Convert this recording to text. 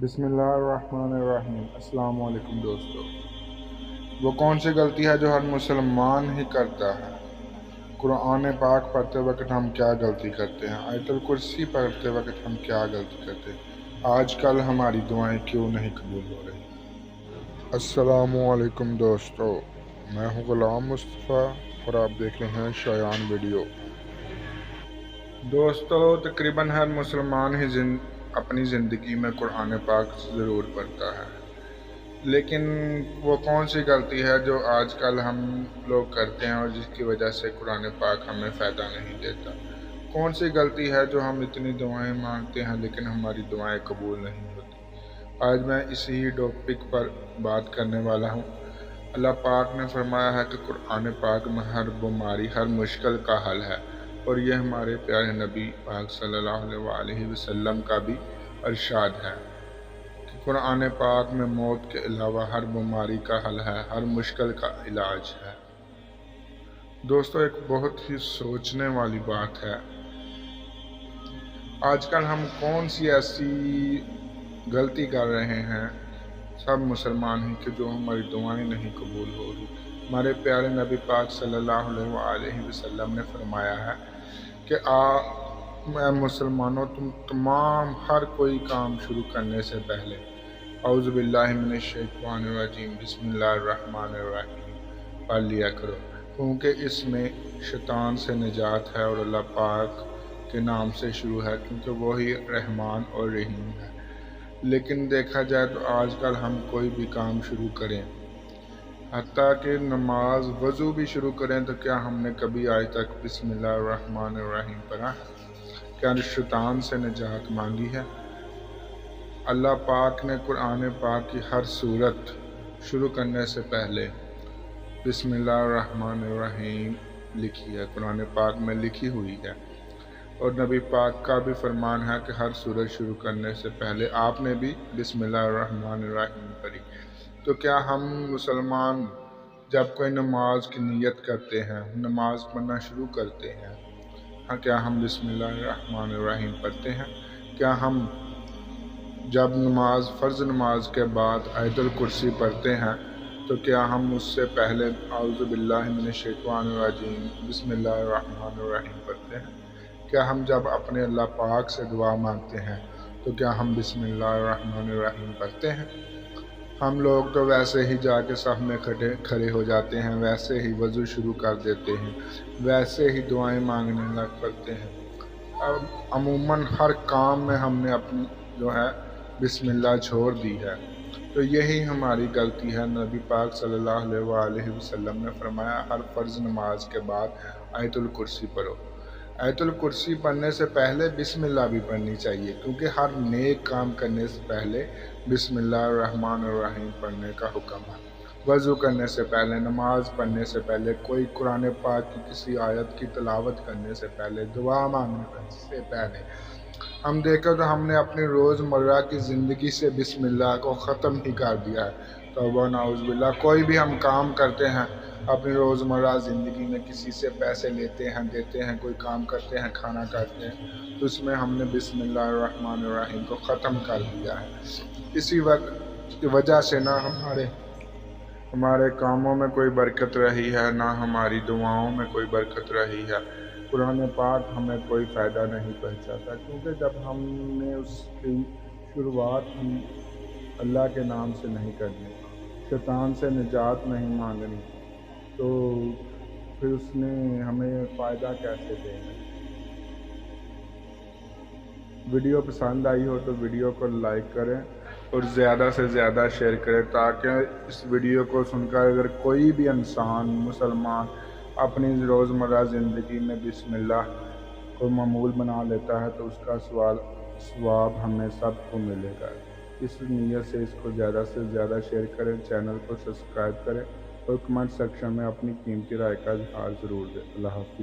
بسم اللہ الرحمن الرحیم۔ السلام علیکم دوستو۔ وہ کون سی غلطی ہے جو ہر مسلمان ہی کرتا ہے؟ قرآن پاک پڑھتے وقت ہم کیا غلطی کرتے ہیں؟ آیت الکرسی پڑھتے وقت ہم کیا غلطی کرتے ہیں؟ آج کل ہماری دعائیں کیوں نہیں قبول ہو رہی؟ السلام علیکم دوستو، میں ہوں غلام مصطفیٰ اور آپ دیکھ رہے ہیں شایان ویڈیو۔ دوستو، تقریباً ہر مسلمان ہی اپنی زندگی میں قرآن پاک ضرور پڑھتا ہے، لیکن وہ کون سی غلطی ہے جو آج کل ہم لوگ کرتے ہیں اور جس کی وجہ سے قرآن پاک ہمیں فائدہ نہیں دیتا؟ کون سی غلطی ہے جو ہم اتنی دعائیں مانگتے ہیں لیکن ہماری دعائیں قبول نہیں ہوتی؟ آج میں اسی ٹاپک پر بات کرنے والا ہوں۔ اللہ پاک نے فرمایا ہے کہ قرآن پاک میں ہر بیماری، ہر مشکل کا حل ہے، اور یہ ہمارے پیارے نبی پاک صلی اللہ علیہ وسلم کا بھی ارشاد ہے کہ قرآن پاک میں موت کے علاوہ ہر بیماری کا حل ہے، ہر مشکل کا علاج ہے۔ دوستو، ایک بہت ہی سوچنے والی بات ہے، آج کل ہم کون سی ایسی غلطی کر رہے ہیں سب مسلمان ہی کہ جو ہماری دعائیں نہیں قبول ہو رہی۔ ہمارے پیارے نبی پاک صلی اللہ علیہ وسلم نے فرمایا ہے کہ میں مسلمانوں، تم تمام ہر کوئی کام شروع کرنے سے پہلے اعوذ باللہ من الشیطان الرجیم بسم اللہ الرحمن الرحیم پڑھ لیا کرو، کیونکہ اس میں شیطان سے نجات ہے اور اللہ پاک کے نام سے شروع ہے، کیونکہ وہی رحمان اور رحیم ہے۔ لیکن دیکھا جائے تو آج کل ہم کوئی بھی کام شروع کریں، حتیٰ کہ نماز وضو بھی شروع کریں، تو کیا ہم نے کبھی آج تک بسم اللہ الرحمن الرحیم پڑھا؟ کیا شیطان سے نجات مانگی ہے؟ اللہ پاک نے قرآن پاک کی ہر سورت شروع کرنے سے پہلے بسم اللہ الرحمن الرحیم لکھی ہے، قرآن پاک میں لکھی ہوئی ہے، اور نبی پاک کا بھی فرمان ہے کہ ہر سورت شروع کرنے سے پہلے آپ نے بھی بسم اللہ الرحمن الرحیم پڑھی۔ تو کیا ہم مسلمان جب کوئی نماز کی نیت کرتے ہیں، نماز پڑھنا شروع کرتے ہیں، کیا ہم بسم اللہ الرحمن الرحیم پڑھتے ہیں؟ کیا ہم جب فرض نماز کے بعد آیت الکرسی پڑھتے ہیں تو کیا ہم اس سے پہلے اعوذ باللہ من الشیطان الرجیم بسم اللہ الرحمن الرحیم پڑھتے ہیں؟ کیا ہم جب اپنے اللہ پاک سے دعا مانگتے ہیں تو کیا ہم بسم اللہ الرحمن الرحیم پڑھتے ہیں؟ ہم لوگ تو ویسے ہی جا کے صف میں کھڑے ہو جاتے ہیں، ویسے ہی وضو شروع کر دیتے ہیں، ویسے ہی دعائیں مانگنے لگ پڑتے ہیں۔ عموماً ہر کام میں ہم نے اپنی بسم اللہ چھوڑ دی ہے، تو یہی ہماری غلطی ہے۔ نبی پاک صلی اللہ علیہ وسلم نے فرمایا ہر فرض نماز کے بعد آیت الکرسی پڑھو۔ آیت الکرسی پڑھنے سے پہلے بسم اللہ بھی پڑھنی چاہیے، کیونکہ ہر نیک کام کرنے سے پہلے بسم اللہ الرحمن الرحیم پڑھنے کا حکم ہے۔ وضو کرنے سے پہلے، نماز پڑھنے سے پہلے، کوئی قرآن پاک کی کسی آیت کی تلاوت کرنے سے پہلے، دعا مانگنے سے پہلے، ہم دیکھیں تو ہم نے اپنی روزمرہ کی زندگی سے بسم اللہ کو ختم ہی کر دیا ہے۔ توبہ نعوذ باللہ۔ کوئی بھی ہم کام کرتے ہیں اپنی روزمرہ زندگی میں، کسی سے پیسے لیتے ہیں، دیتے ہیں، کوئی کام کرتے ہیں، کھانا کھاتے ہیں، تو اس میں ہم نے بسم اللہ الرحمن الرحیم کو ختم کر دیا ہے۔ اسی وجہ سے نہ ہمارے کاموں میں کوئی برکت رہی ہے، نہ ہماری دعاؤں میں کوئی برکت رہی ہے۔ قرآن پاک ہمیں کوئی فائدہ نہیں پہنچاتا، کیونکہ جب ہم نے اس کی شروعات ہی اللہ کے نام سے نہیں کرنی، شیطان سے نجات نہیں مانگنی، تو پھر اس نے ہمیں فائدہ کیسے دینا؟ ویڈیو پسند آئی ہو تو ویڈیو کو لائک کریں اور زیادہ سے زیادہ شیئر کریں، تاکہ اس ویڈیو کو سن کر اگر کوئی بھی انسان مسلمان اپنی روزمرہ زندگی میں بسم اللہ کو معمول بنا لیتا ہے تو اس کا ثواب ہمیں سب کو ملے گا۔ اس نیت سے اس کو زیادہ سے زیادہ شیئر کریں، چینل کو سبسکرائب کریں اور کمنٹ سیکشن میں اپنی قیمتی رائے کا اظہار ضرور دیں۔ اللہ حافظ۔